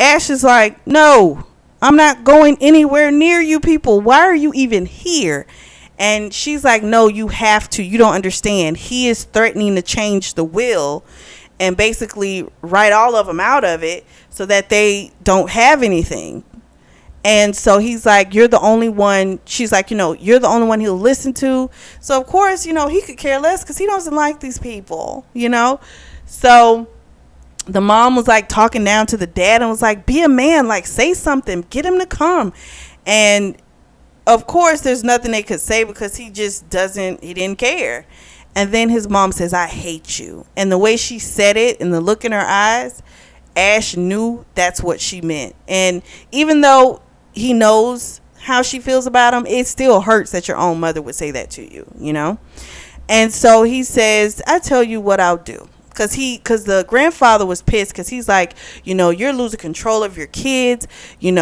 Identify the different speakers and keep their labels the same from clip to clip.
Speaker 1: Ash is like, no, I'm not going anywhere near you people. Why are you even here? And she's like, no, you have to. You don't understand. He is threatening to change the will and basically write all of them out of it so that they don't have anything. And so he's like, you're the only one. She's like, you're the only one he'll listen to. So, of course, he could care less because he doesn't like these people. So the mom was like talking down to the dad and was like, be a man, like say something, get him to come. And of course, there's nothing they could say because he didn't care. And then his mom says, I hate you. And the way she said it and the look in her eyes, Ash knew that's what she meant. And even though he knows how she feels about him, it still hurts that your own mother would say that to you. And so he says, I tell you what I'll do. Because the grandfather was pissed because he's like, you're losing control of your kids. You're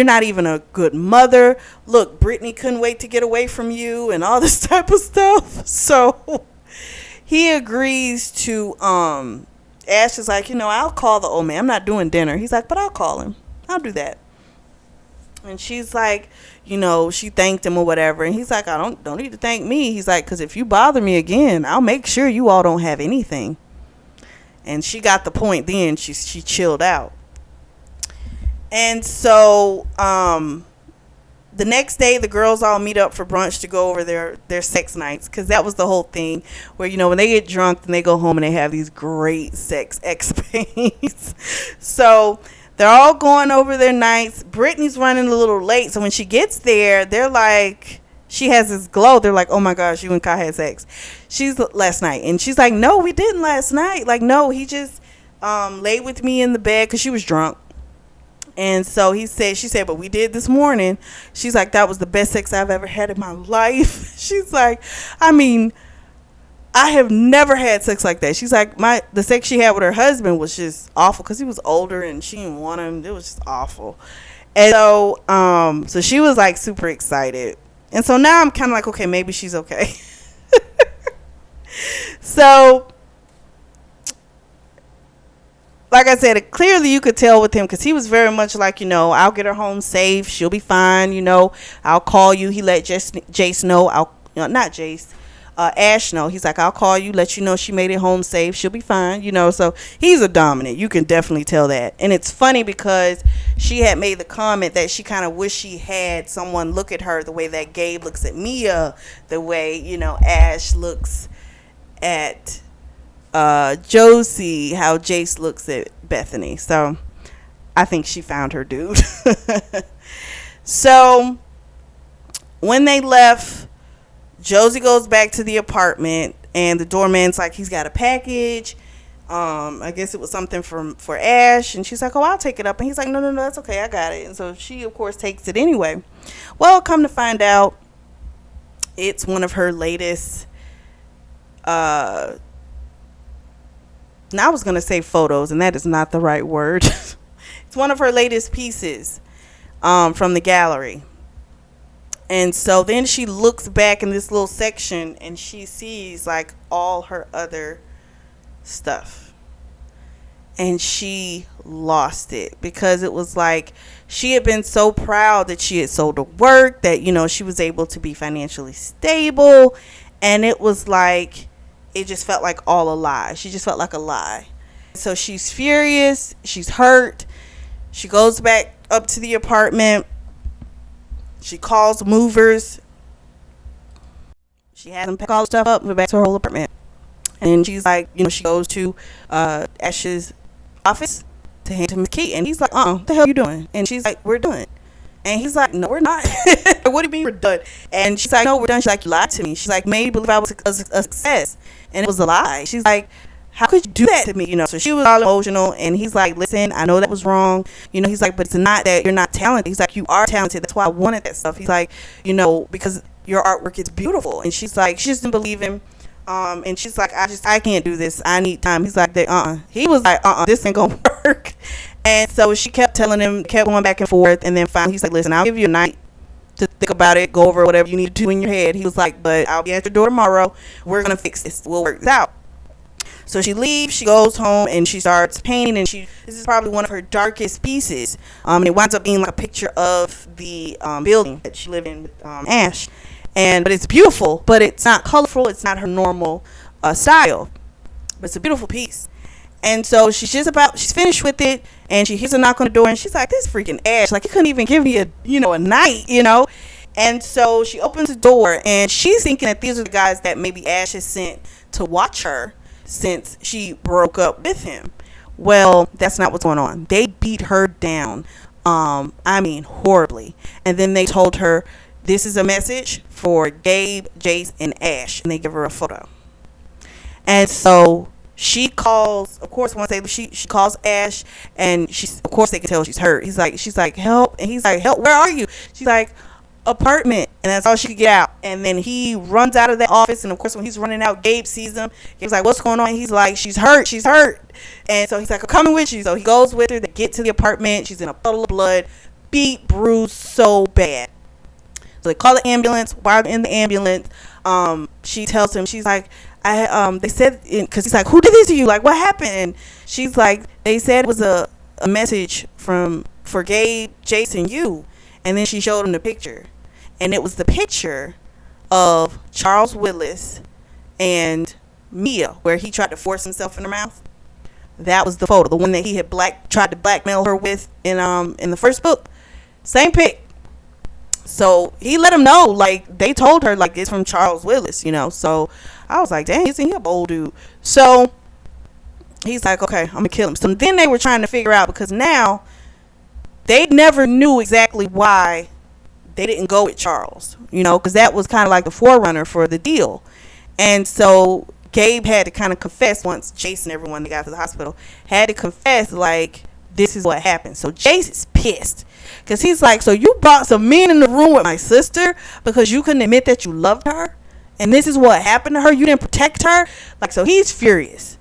Speaker 1: not even a good mother. Look, Brittany couldn't wait to get away from you and all this type of stuff. So he agrees to, Ash is like, I'll call the old man. I'm not doing dinner. He's like, but I'll call him. I'll do that. And she's like, she thanked him or whatever. And he's like, I don't need to thank me. He's like, because if you bother me again, I'll make sure you all don't have anything. And she got the point then. She chilled out. And so the next day, the girls all meet up for brunch to go over their sex nights. Because that was the whole thing. Where, when they get drunk, then they go home and they have these great sex escapades. So they're all going over their nights. Brittany's running a little late. So when she gets there, they're like, she has this glow. They're like, oh my gosh, you and Kai had sex. Last night. And she's like, no, we didn't last night. Like, no, he just laid with me in the bed because she was drunk. And so she said, but we did this morning. She's like, that was the best sex I've ever had in my life. She's like, I have never had sex like that. She's like, the sex she had with her husband was just awful because he was older and she didn't want him. It was just awful. And so she was like super excited. And so now I'm kind of like, okay, maybe she's okay. So, like I said, clearly you could tell with him because he was very much like, I'll get her home safe. She'll be fine. I'll call you. He let Jace know. Not Jace. Ash know. He's like, I'll call you, let you know she made it home safe. She'll be fine. So he's a dominant. You can definitely tell that. And it's funny because she had made the comment that she kind of wished she had someone look at her the way that Gabe looks at Mia, the way, Ash looks at Josie, how Jace looks at Bethany. So I think she found her dude. So when they left, Josie goes back to the apartment and the doorman's like, he's got a package. I guess it was something for Ash. And she's like, oh, I'll take it up. And he's like, no, that's okay. I got it. And so she, of course, takes it anyway. Well, come to find out, it's one of her latest now I was going to say photos, and that is not the right word. It's one of her latest pieces from the gallery. And so then she looks back in this little section and she sees like all her other stuff. And she lost it because it was like she had been so proud that she had sold her work, that, you know, she was able to be financially stable. And it was like, it just felt like all a lie. She just felt like a lie. So she's furious. She's hurt. She goes back up to the apartment. She calls movers. She has them pack all the stuff up, move back to her whole apartment. And she's like, you know, she goes to Ash's office to hand him the key. And he's like, what the hell are you doing? And she's like, we're done. And he's like, no, we're not. What do you mean we're done? And she's like, no, we're done. She's like, you lied to me. She's like, made me believe I was a success. And it was a lie. She's like, how could you do that to me? You know, so she was all emotional. And he's like, listen, I know that was wrong. You know, he's like, but it's not that you're not talented. He's like, you are talented. That's why I wanted that stuff. He's like, you know, because your artwork is beautiful. And she's like, she just didn't believe him. And she's like, I can't do this. I need time. He's like, He was like, this ain't gonna work. And so she kept telling him, kept going back and forth. And then finally he's like, listen, I'll give you a night to think about it, go over whatever you need to do in your head. He was like, but I'll be at your door tomorrow. We're gonna fix this. We'll work this out. So she leaves, she goes home, and she starts painting. And this is probably one of her darkest pieces. And it winds up being like a picture of the building that she lived in with Ash. But it's beautiful, but it's not colorful. It's not her normal style. But it's a beautiful piece. And so she's finished with it, and she hears a knock on the door, and she's like, "This freaking Ash, like, he couldn't even give me a night, And so she opens the door, and she's thinking that these are the guys that maybe Ash has sent to watch her since she broke up with him. Well, that's not what's going on. They beat her down, horribly. And then they told her, this is a message for Gabe, Jace, and Ash, and they give her a photo. And so she calls, of course, she calls Ash, and of course they can tell she's hurt. She's like, help. And he's like, help, where are you? She's like, apartment. And that's all she could get out. And then he runs out of the office, and of course when he's running out, Gabe sees him. Gabe's like, what's going on? He's like, she's hurt. And so he's like, I'm coming with you. So he goes with her. They get to the apartment. She's in a puddle of blood, beat, bruised so bad. So they call the ambulance. While in the ambulance, she tells him, she's like, they said, because he's like, who did this to you? Like, what happened? And she's like, they said it was a message for Gabe, Jason, you. And then she showed him the picture. And it was the picture of Charles Willis and Mia, where he tried to force himself in her mouth. That was the photo, the one that he had tried to blackmail her with in the first book. Same pic. So he let him know, like, they told her, like, it's from Charles Willis, So I was like, dang, isn't he a bold dude? So he's like, okay, I'm gonna kill him. So then they were trying to figure out, because now they never knew exactly why they didn't go with Charles, because that was kind of like the forerunner for the deal. And so Gabe had to kind of confess, once Jason and everyone that got to the hospital had to confess, like, this is what happened. So Jace is pissed, because he's like, so you brought some men in the room with my sister because you couldn't admit that you loved her, and this is what happened to her? You didn't protect her? Like, so he's furious.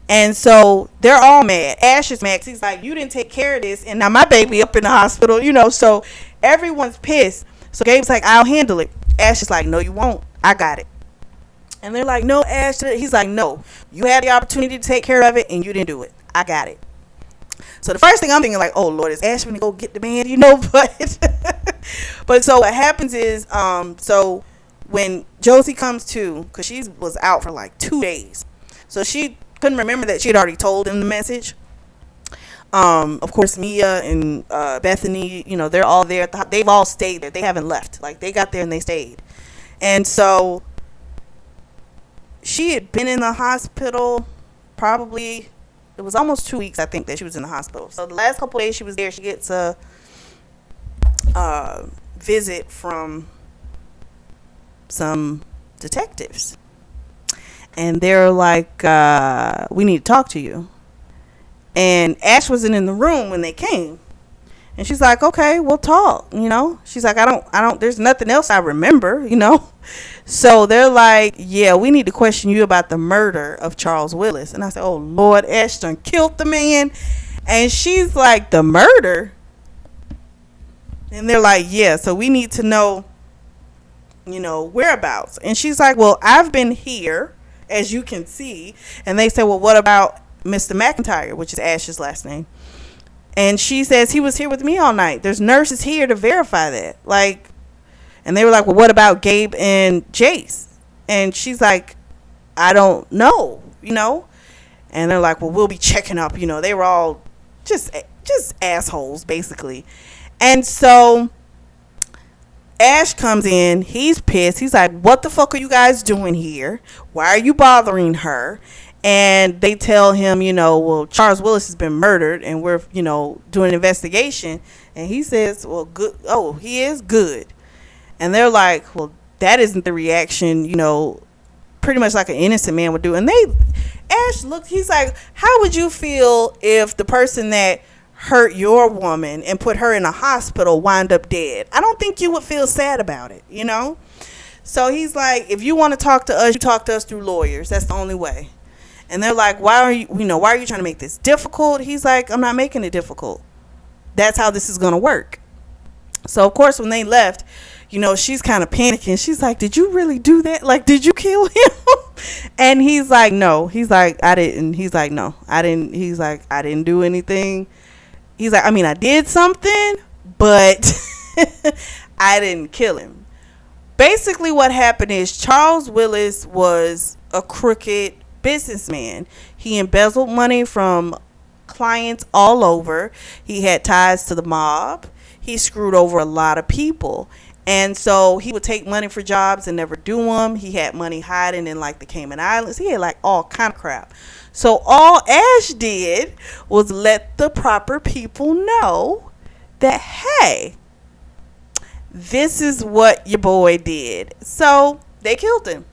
Speaker 1: And so they're all mad. Ash is mad, 'cause he's like, you didn't take care of this, and now my baby up in the hospital, so everyone's pissed. So Gabe's like, I'll handle it. Ash is like, no, you won't. I got it. And they're like, no, Ash. He's like, no, you had the opportunity to take care of it, and you didn't do it. I got it. So the first thing I'm thinking, like, oh Lord, is Ash gonna go get the man, but so what happens is, so when Josie comes to, because she was out for like 2 days, so she couldn't remember that she had already told him the message. Of course, Mia and Bethany, they're all there. They've all stayed there. They haven't left. Like, they got there and they stayed. And so she had been in the hospital probably, it was almost 2 weeks, I think, that she was in the hospital. So the last couple of days she was there, she gets a visit from some detectives. And they're like, we need to talk to you. And Ash wasn't in the room when they came. And she's like, okay, we'll talk, She's like, I don't, there's nothing else I remember, So they're like, yeah, we need to question you about the murder of Charles Willis. And I said, oh Lord, Ash done killed the man. And she's like, the murder? And they're like, yeah, so we need to know, whereabouts. And she's like, well, I've been here, as you can see. And they said, well, what about Mr. McIntyre, which is Ash's last name? And she says, he was here with me all night. There's nurses here to verify that. Like, and they were like, well, what about Gabe and Jace? And she's like, I don't know, And they're like, well, we'll be checking up. They were all just assholes, basically. And so Ash comes in. He's pissed. He's like, what the fuck are you guys doing here? Why are you bothering her? And they tell him, well, Charles Willis has been murdered, and we're, doing an investigation. And he says, well, good. Oh, he is good. And they're like, well, that isn't the reaction, pretty much like an innocent man would do. And Ash looked, he's like, how would you feel if the person that hurt your woman and put her in a hospital wind up dead? I don't think you would feel sad about it, So he's like, if you want to talk to us, you talk to us through lawyers. That's the only way. And they're like, why are you trying to make this difficult? He's like, I'm not making it difficult. That's how this is going to work. So of course, when they left, she's kind of panicking. She's like, did you really do that? Like, did you kill him? And he's like, no. He's like, I didn't. He's like, no, I didn't. He's like, I didn't do anything. He's like, I mean, I did something, but I didn't kill him. Basically what happened is Charles Willis was a crooked businessman. He embezzled money from clients all over. He had ties to the mob. He screwed over a lot of people. And so he would take money for jobs and never do them. He had money hiding in like the Cayman Islands. He had like all kind of crap. So all Ash did was let the proper people know that, hey, this is what your boy did. So they killed him.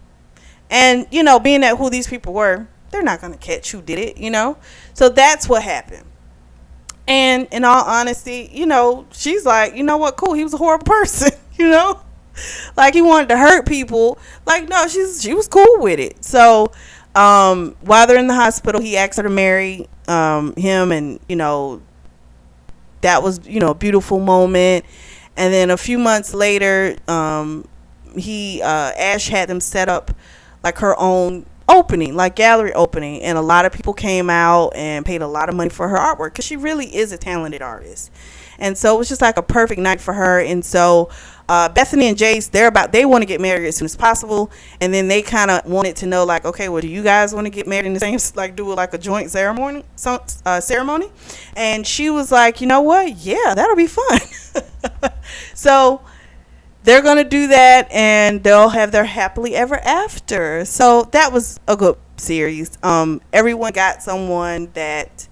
Speaker 1: And, being that who these people were, they're not going to catch who did it, So that's what happened. And in all honesty, she's like, you know what? Cool. He was a horrible person, Like he wanted to hurt people. Like, no, she was cool with it. So while they're in the hospital, he asked her to marry him. And, that was, a beautiful moment. And then a few months later, Ash had them set up like her own opening, like gallery opening, and a lot of people came out and paid a lot of money for her artwork because she really is a talented artist. And so it was just like a perfect night for her. And so Bethany and Jace, they want to get married as soon as possible. And then they kind of wanted to know, like, okay, well, do you guys want to get married in the same, like, do like a joint ceremony? And she was like, you know what? Yeah, that'll be fun. So they're going to do that, and they'll have their happily ever after. So that was a good series. Everyone got someone that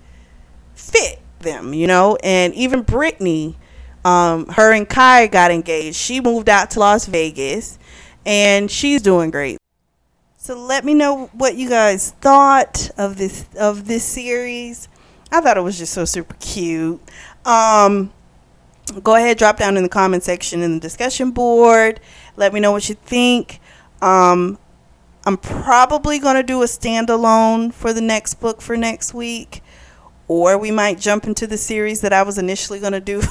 Speaker 1: fit them, and even Brittany, her and Kai got engaged. She moved out to Las Vegas, and she's doing great. So let me know what you guys thought of this series. I thought it was just so super cute. Go ahead, drop down in the comment section in the discussion board. Let me know what you think. I'm probably going to do a standalone for the next book for next week. Or we might jump into the series that I was initially going to do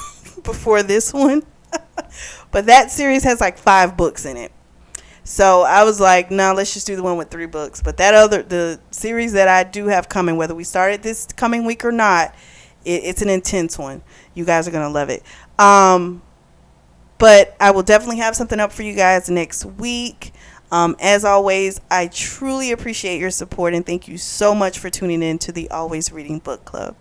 Speaker 1: before this one. But that series has like 5 books in it. So I was like, no, let's just do the one with 3 books. But the series that I do have coming, whether we start it this coming week or not, it's an intense one. You guys are going to love it. But I will definitely have something up for you guys next week. As always, I truly appreciate your support, and thank you so much for tuning in to the Always Reading Book Club.